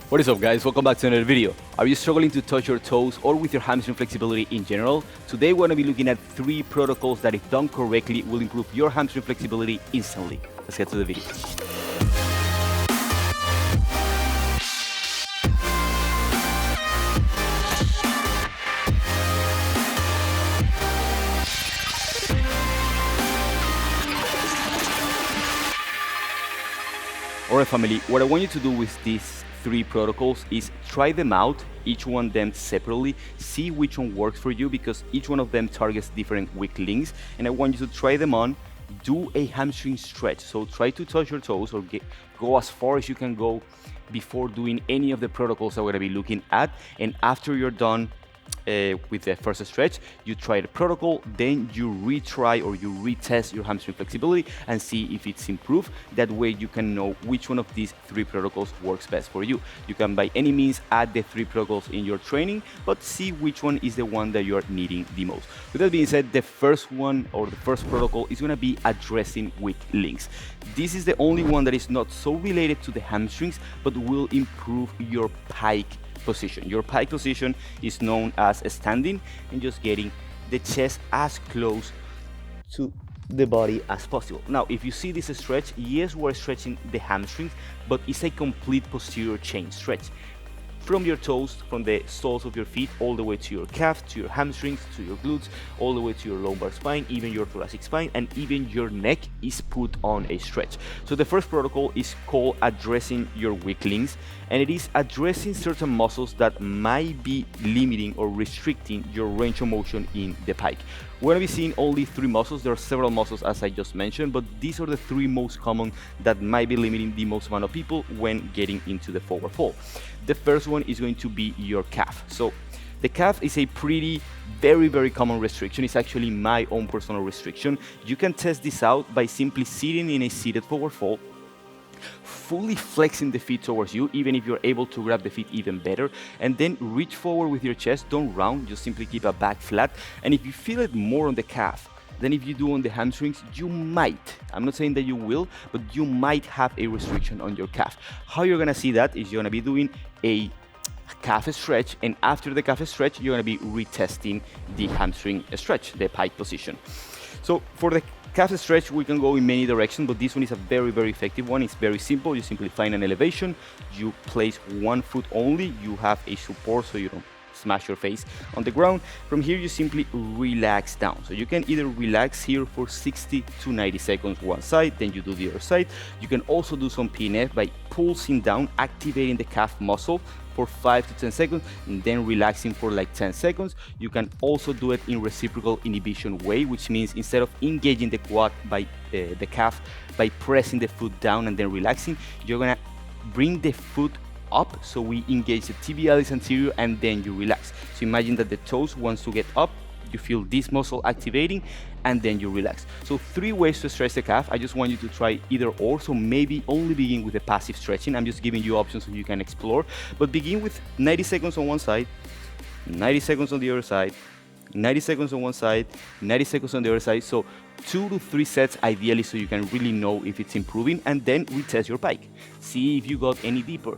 What is up, guys? Welcome back to another video. Are you struggling to touch your toes or with your hamstring flexibility in general? Today we're going to be looking at 3 protocols that, if done correctly, will improve your hamstring flexibility instantly. Let's get to the video. Alright, family, what I want you to do with these 3 protocols is try them out, each one of them separately, see which one works for you, because each one of them targets different weak links, and I want you to try them on. Do a hamstring stretch, so try to touch your toes or go as far as you can go before doing any of the protocols that we're going to be looking at, and after you're done with the first stretch, you try the protocol, then you retry or you retest your hamstring flexibility and see if it's improved. That way you can know which one of these 3 protocols works best for you. You can by any means add the 3 protocols in your training, but see which one is the one that you're needing the most. With that being said, the first one or the first protocol is going to be addressing weak links. This is the only one that is not so related to the hamstrings, but will improve your pike position. Your pike position is known as standing and just getting the chest as close to the body as possible. Now, if you see this stretch, yes, we're stretching the hamstrings, but it's a complete posterior chain stretch. From your toes, from the soles of your feet, all the way to your calf, to your hamstrings, to your glutes, all the way to your lumbar spine, even your thoracic spine, and even your neck is put on a stretch. So the first protocol is called addressing your weak links, and it is addressing certain muscles that might be limiting or restricting your range of motion in the pike. We're going to be seeing only 3 muscles. There are several muscles, as I just mentioned, but these are the 3 most common that might be limiting the most amount of people when getting into the forward fold. The first one is going to be your calf. So the calf is a very common restriction. It's actually my own personal restriction. You can test this out by simply sitting in a seated forward fold, fully flexing the feet towards you, even if you're able to grab the feet even better, and then reach forward with your chest. Don't round, just simply keep a back flat. And if you feel it more on the calf than if you do on the hamstrings, you might, I'm not saying that you will, but you might have a restriction on your calf. How you're gonna see that is you're gonna be doing a calf stretch, and after the calf stretch, you're gonna be retesting the hamstring stretch, the pike position. So for the calf stretch, we can go in many directions, but this one is a very effective one. It's very simple. You simply find an elevation, you place one foot only, you have a support so you don't smash your face on the ground. From here, you simply relax down. So you can either relax here for 60 to 90 seconds one side, then you do the other side. You can also do some PNF by pulsing down, activating the calf muscle for 5 to 10 seconds, and then relaxing for like 10 seconds. You can also do it in reciprocal inhibition way, which means instead of engaging the quad by the calf by pressing the foot down and then relaxing, you're gonna bring the foot up, so we engage the tibialis anterior and then you relax. So imagine that the toes wants to get up, you feel this muscle activating, and then you relax. So 3 ways to stretch the calf. I just want you to try either or, so maybe only begin with the passive stretching. I'm just giving you options so you can explore, but begin with 90 seconds on one side, 90 seconds on the other side, 90 seconds on one side, 90 seconds on the other side. So 2 to 3 sets ideally, so you can really know if it's improving, and then retest your pike. See if you got any deeper.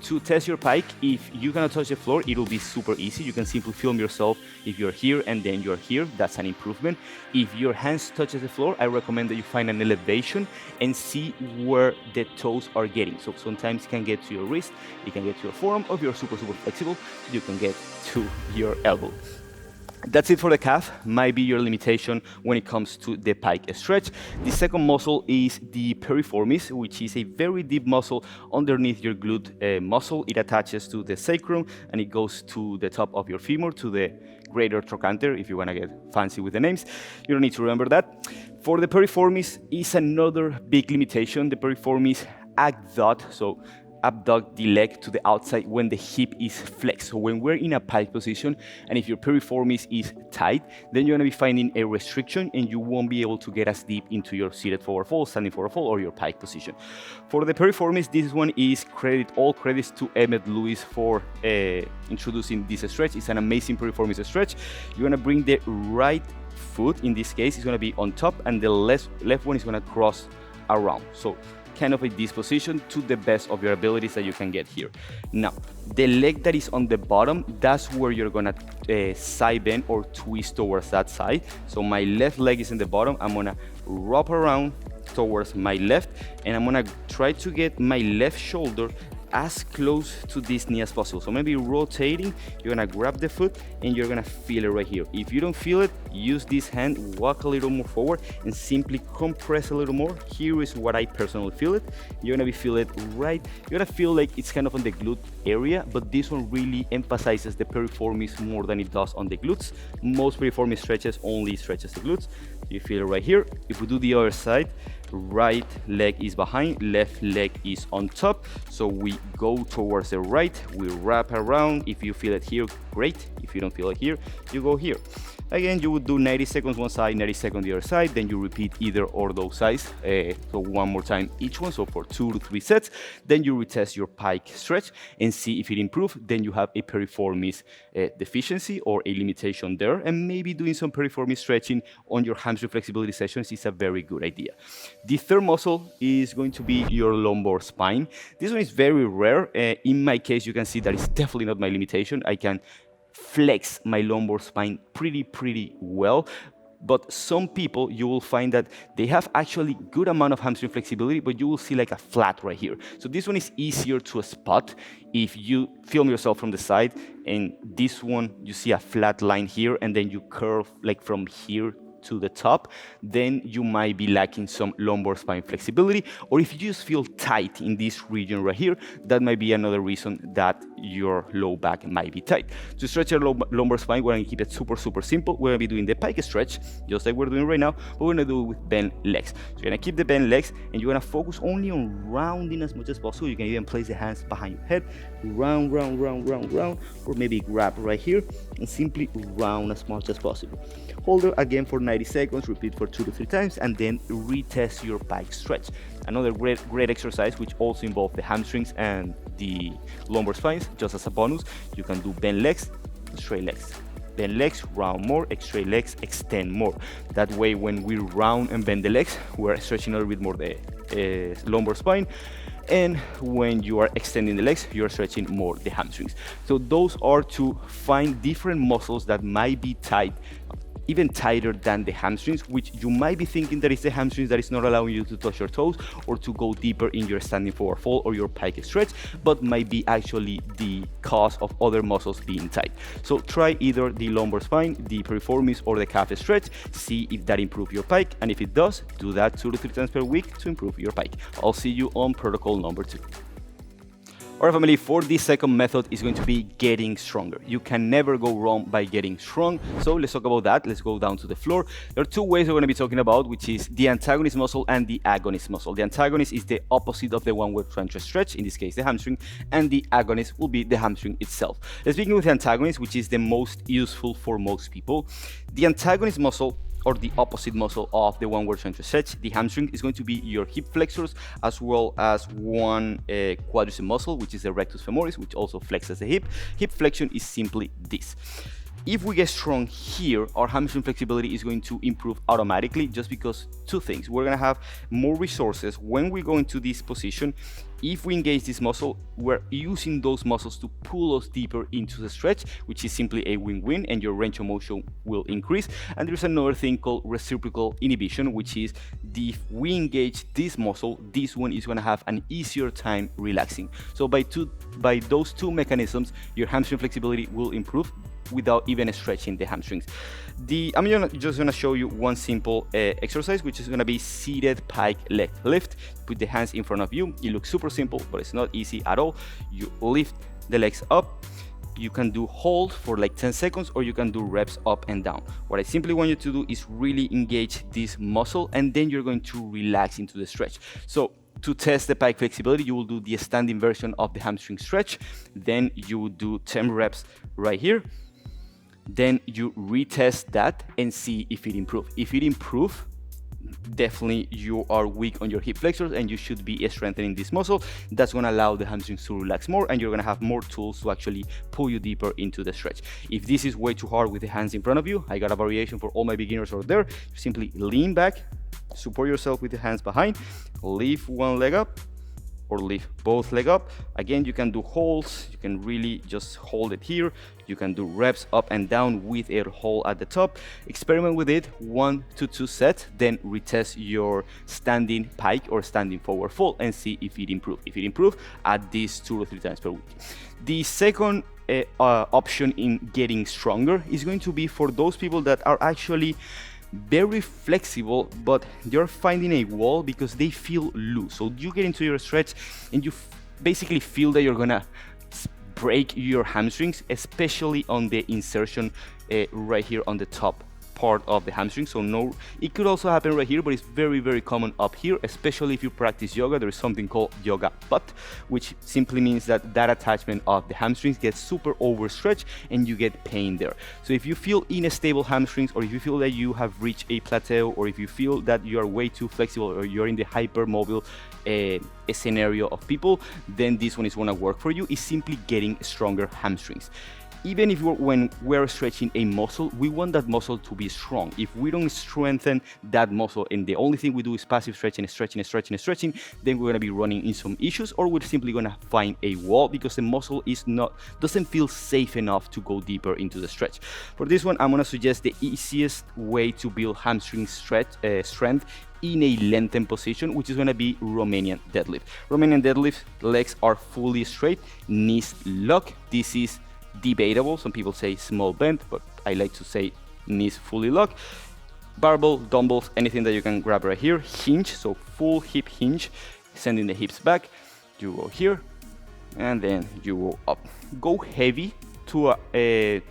To test your pike, if you cannot touch the floor, it will be super easy. You can simply film yourself if you're here and then you're here. That's an improvement. If your hands touches the floor, I recommend that you find an elevation and see where the toes are getting. So sometimes it can get to your wrist, it can get to your forearm, or if you're super flexible, you can get to your elbow. That's it for the calf. Might be your limitation when it comes to the pike stretch. The second muscle is the piriformis, which is a very deep muscle underneath your glute muscle. It attaches to the sacrum and it goes to the top of your femur, to the greater trochanter, if you want to get fancy with the names. You don't need to remember that. For the piriformis is another big limitation. The piriformis 𝑎𝑐𝑑, so abduct the leg to the outside when the hip is flexed. So when we're in a pike position, and if your piriformis is tight, then you're going to be finding a restriction and you won't be able to get as deep into your seated forward fold, standing forward fold, or your pike position. For the piriformis, this one is all credits to Emmett Lewis for introducing this stretch. It's an amazing piriformis stretch. You're going to bring the right foot, in this case, is going to be on top, and the left one is going to cross around. So kind of a disposition to the best of your abilities that you can get here. Now, the leg that is on the bottom, that's where you're gonna side bend or twist towards that side. So my left leg is in the bottom. I'm gonna wrap around towards my left, and I'm gonna try to get my left shoulder as close to this knee as possible. So maybe rotating, you're gonna grab the foot and you're gonna feel it right here. If you don't feel it, use this hand, walk a little more forward and simply compress a little more. Here is what I personally feel it. You're gonna feel it right. You're gonna feel like it's kind of on the glute area, but this one really emphasizes the piriformis more than it does on the glutes. Most piriformis stretches only stretches the glutes. You feel it right here. If we do the other side, right leg is behind, left leg is on top. So we go towards the right, we wrap around. If you feel it here, great. If you don't feel it here, you go here. Again, you would do 90 seconds one side, 90 seconds the other side, then you repeat either or those sides. So one more time each one, so for 2 to 3 sets. Then you retest your pike stretch and see if it improves. Then you have a piriformis deficiency or a limitation there, and maybe doing some piriformis stretching on your hamstring flexibility sessions is a very good idea. The third muscle is going to be your lumbar spine. This one is very rare. In my case, you can see that it's definitely not my limitation. I can flex my lumbar spine pretty well. But some people, you will find that they have actually good amount of hamstring flexibility, but you will see like a flat right here. So this one is easier to spot if you film yourself from the side, and this one, you see a flat line here, and then you curve like from here to the top, then you might be lacking some lumbar spine flexibility. Or if you just feel tight in this region right here, that might be another reason that your low back might be tight. To stretch your lumbar spine, we're going to keep it super simple. We're going to be doing the pike stretch, just like we're doing right now, but we're going to do it with bent legs. So you're going to keep the bent legs, and you're going to focus only on rounding as much as possible. You can even place the hands behind your head, round, or maybe grab right here, and simply round as much as possible. Hold it again for 90 seconds, repeat for 2 to 3 times, and then retest your pike stretch. Another great exercise, which also involves the hamstrings and the lumbar spines. Just as a bonus, you can do bent legs, straight legs. Bend legs, round more, straight legs, extend more. That way, when we round and bend the legs, we're stretching a little bit more the lumbar spine. And when you are extending the legs, you're stretching more the hamstrings. So those are to find different muscles that might be tight, even tighter than the hamstrings, which you might be thinking that it's the hamstrings that is not allowing you to touch your toes or to go deeper in your standing forward fold or your pike stretch, but might be actually the cause of other muscles being tight. So try either the lumbar spine, the piriformis, or the calf stretch. See if that improves your pike, and if it does, do that 2 to 3 times per week to improve your pike. I'll see you on protocol number 2. Alright family, for this second method is going to be getting stronger. You can never go wrong by getting strong. So let's talk about that. Let's go down to the floor. There are 2 ways we're going to be talking about, which is the antagonist muscle and the agonist muscle. The antagonist is the opposite of the one we're trying to stretch, in this case the hamstring, and the agonist will be the hamstring itself. Let's begin with the antagonist, which is the most useful for most people. The antagonist muscle, or the opposite muscle of the one we're trying to stretch, the hamstring, is going to be your hip flexors, as well as one quadricep muscle, which is the rectus femoris, which also flexes the hip. Hip flexion is simply this. If we get strong here, our hamstring flexibility is going to improve automatically, just because 2 things. We're going to have more resources when we go into this position. If we engage this muscle, we're using those muscles to pull us deeper into the stretch, which is simply a win-win, and your range of motion will increase. And there's another thing called reciprocal inhibition, which is if we engage this muscle, this one is going to have an easier time relaxing. So by those 2 mechanisms, your hamstring flexibility will improve without even stretching the hamstrings. I'm just gonna show you one simple exercise, which is gonna be seated pike leg lift. Put the hands in front of you. It looks super simple, but it's not easy at all. You lift the legs up. You can do hold for like 10 seconds, or you can do reps up and down. What I simply want you to do is really engage this muscle, and then you're going to relax into the stretch. So to test the pike flexibility, you will do the standing version of the hamstring stretch. Then you will do 10 reps right here. Then you retest that and see if it improves. If it improves, definitely you are weak on your hip flexors and you should be strengthening this muscle. That's going to allow the hamstrings to relax more, and you're going to have more tools to actually pull you deeper into the stretch. If this is way too hard with the hands in front of you, I got a variation for all my beginners out there. You simply lean back, support yourself with the hands behind, lift one leg up, or lift both leg up. Again, you can do holds, you can really just hold it here. You can do reps up and down with a hold at the top. Experiment with it, 1 to 2 sets, then retest your standing pike or standing forward fold and see if it improves. If it improves, add this 2 or 3 times per week. The second option in getting stronger is going to be for those people that are actually very flexible, but you're finding a wall because they feel loose. So you get into your stretch and you basically feel that you're gonna break your hamstrings, especially on the insertion right here on the top part of the hamstring. So no, it could also happen right here, but it's very, very common up here, especially if you practice yoga. There is something called yoga butt, which simply means that that attachment of the hamstrings gets super overstretched and you get pain there. So if you feel unstable hamstrings, or if you feel that you have reached a plateau, or if you feel that you are way too flexible, or you're in the hypermobile scenario of people, then this one is going to work for you. Is simply getting stronger hamstrings. Even if when we're stretching a muscle, we want that muscle to be strong. If we don't strengthen that muscle and the only thing we do is passive stretching, then we're going to be running in some issues, or we're simply going to find a wall because the muscle doesn't feel safe enough to go deeper into the stretch. For this one, I'm going to suggest the easiest way to build hamstring strength in a lengthened position, which is going to be Romanian deadlift. Romanian deadlift, legs are fully straight, knees lock. This is debatable. Some people say small bend, but I like to say knees fully locked. Barbell, dumbbells, anything that you can grab right here. Hinge, so full hip hinge, sending the hips back. You go here, and then you go up. Go heavy to a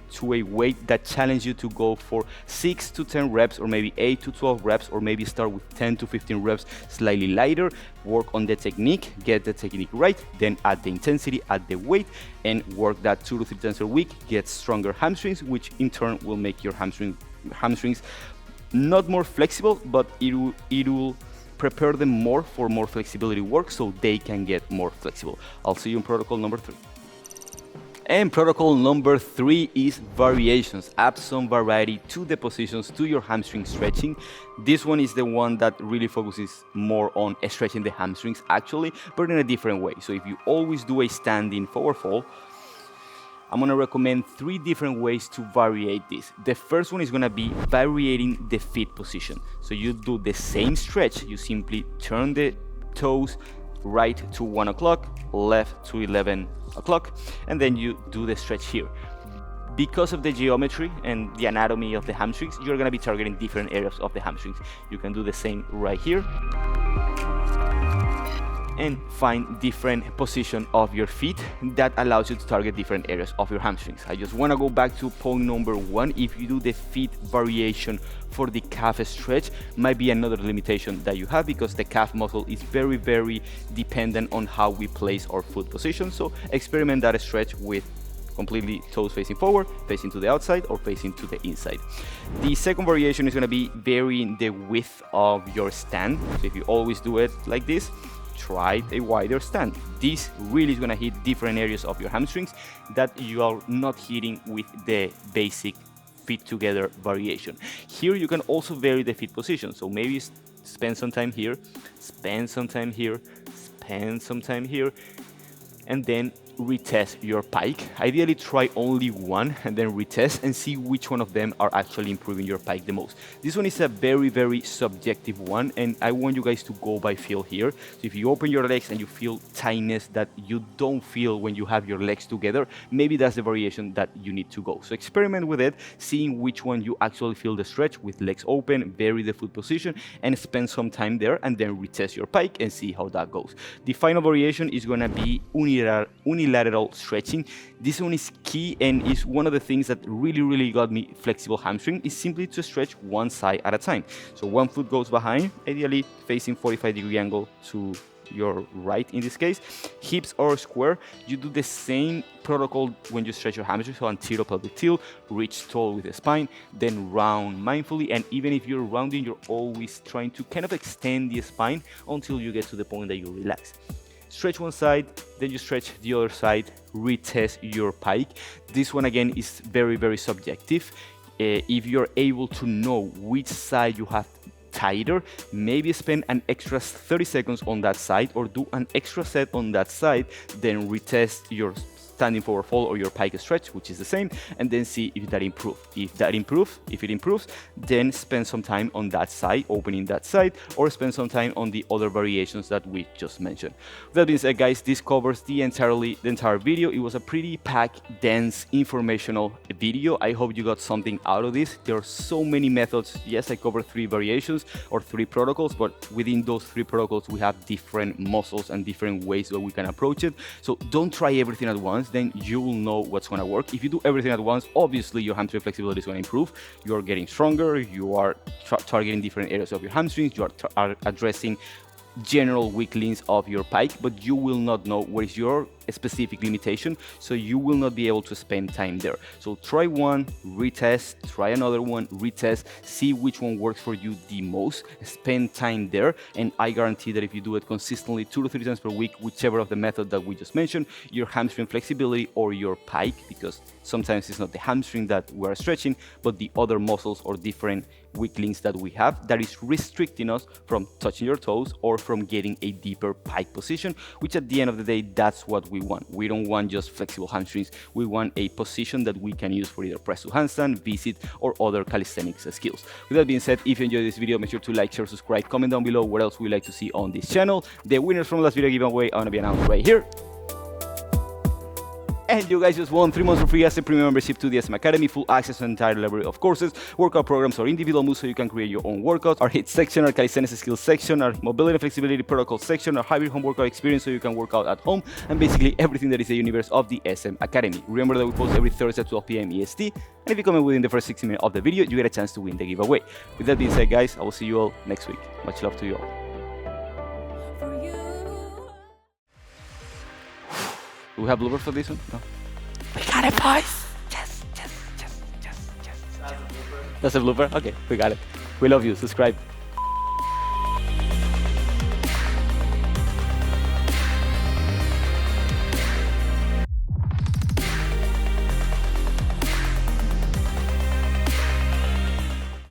weight that challenges you to go for 6 to 10 reps, or maybe 8 to 12 reps, or maybe start with 10 to 15 reps, slightly lighter. Work on the technique, get the technique right, then add the intensity, add the weight, and work that 2 to 3 times a week. Get stronger hamstrings, which in turn will make your hamstrings not more flexible, but it will prepare them more for more flexibility work, so they can get more flexible. I'll see you in protocol number 3. And protocol number 3 is variations. Add some variety to the positions, to your hamstring stretching. This one is the one that really focuses more on stretching the hamstrings actually, but in a different way. So if you always do a standing forward fold, I'm going to recommend 3 different ways to variate this. The first one is going to be variating the feet position. So you do the same stretch, you simply turn the toes right to 1 o'clock, left to 11 o'clock, and then you do the stretch here. Because of the geometry and the anatomy of the hamstrings, you're going to be targeting different areas of the hamstrings. You can do the same right here and find different position of your feet that allows you to target different areas of your hamstrings. I just want to go back to point number 1. If you do the feet variation for the calf stretch, might be another limitation that you have, because the calf muscle is very, very dependent on how we place our foot position. So experiment that stretch with completely toes facing forward, facing to the outside, or facing to the inside. The second variation is going to be varying the width of your stand. So if you always do it like this, try a wider stand. This really is going to hit different areas of your hamstrings that you are not hitting with the basic feet together variation. Here you can also vary the feet position. So maybe spend some time here, spend some time here, spend some time here, and then retest your pike. Ideally try only one and then retest and see which one of them are actually improving your pike the most. This one is a very, very subjective one, and I want you guys to go by feel here. So if you open your legs and you feel tightness that you don't feel when you have your legs together, maybe that's the variation that you need to go. So experiment with it, seeing which one you actually feel the stretch with legs open, vary the foot position, and spend some time there, and then retest your pike and see how that goes. The final variation is going to be unilateral stretching. This one is key and is one of the things that really got me flexible hamstring, is simply to stretch one side at a time. So one foot goes behind, ideally facing 45-degree angle to your right in this case. Hips are square. You do the same protocol when you stretch your hamstring. So anterior pelvic tilt, reach tall with the spine, then round mindfully. And even if you're rounding, you're always trying to kind of extend the spine until you get to the point that you relax. Stretch one side, then you stretch the other side, retest your pike. This one again is very subjective. If you're able to know which side you have tighter, maybe spend an extra 30 seconds on that side or do an extra set on that side, then retest your standing forward fold or your pike stretch, which is the same, and then see if that improves. If it improves, then spend some time on that side, opening that side, or spend some time on the other variations that we just mentioned. With that being said, guys, this covers the entire video. It was a pretty packed, dense, informational video. I hope you got something out of this. There are so many methods. Yes, I covered 3 variations or 3 protocols, but within those 3 protocols, we have different muscles and different ways that we can approach it. So don't try everything at once, then you will know what's going to work. If you do everything at once, obviously your hamstring flexibility is going to improve. You're getting stronger, you are targeting different areas of your hamstrings, you are addressing general weak links of your pike, but you will not know what is your specific limitation, so you will not be able to spend time there. So try one, retest, try another one, retest, see which one works for you the most, spend time there, and I guarantee that if you do it consistently 2 to 3 times per week, whichever of the method that we just mentioned, your hamstring flexibility or your pike, because sometimes it's not the hamstring that we are stretching, but the other muscles or different weak links that we have that is restricting us from touching your toes or from getting a deeper pike position, which at the end of the day, that's what we want. We don't want just flexible hamstrings. We want a position that we can use for either press to handstand, visit, or other calisthenics skills. With that being said, if you enjoyed this video, make sure to like, share, subscribe, comment down below what else we'd like to see on this channel. The winners from last video giveaway are going to be announced right here. And you guys just won 3 months for free as a premium membership to the SM Academy, full access to an entire library of courses, workout programs, or individual moves so you can create your own workouts, our HIIT section, our calisthenics skills section, our mobility and flexibility protocol section, our hybrid home workout experience so you can work out at home, and basically everything that is the universe of the SM Academy. Remember that we post every Thursday at 12 p.m. EST, and if you comment within the first 60 minutes of the video, you get a chance to win the giveaway. With that being said, guys, I will see you all next week. Much love to you all. Do we have bloopers for this one? No. We got it, boys! Yes. That's a blooper? Okay, we got it. We love you. Subscribe.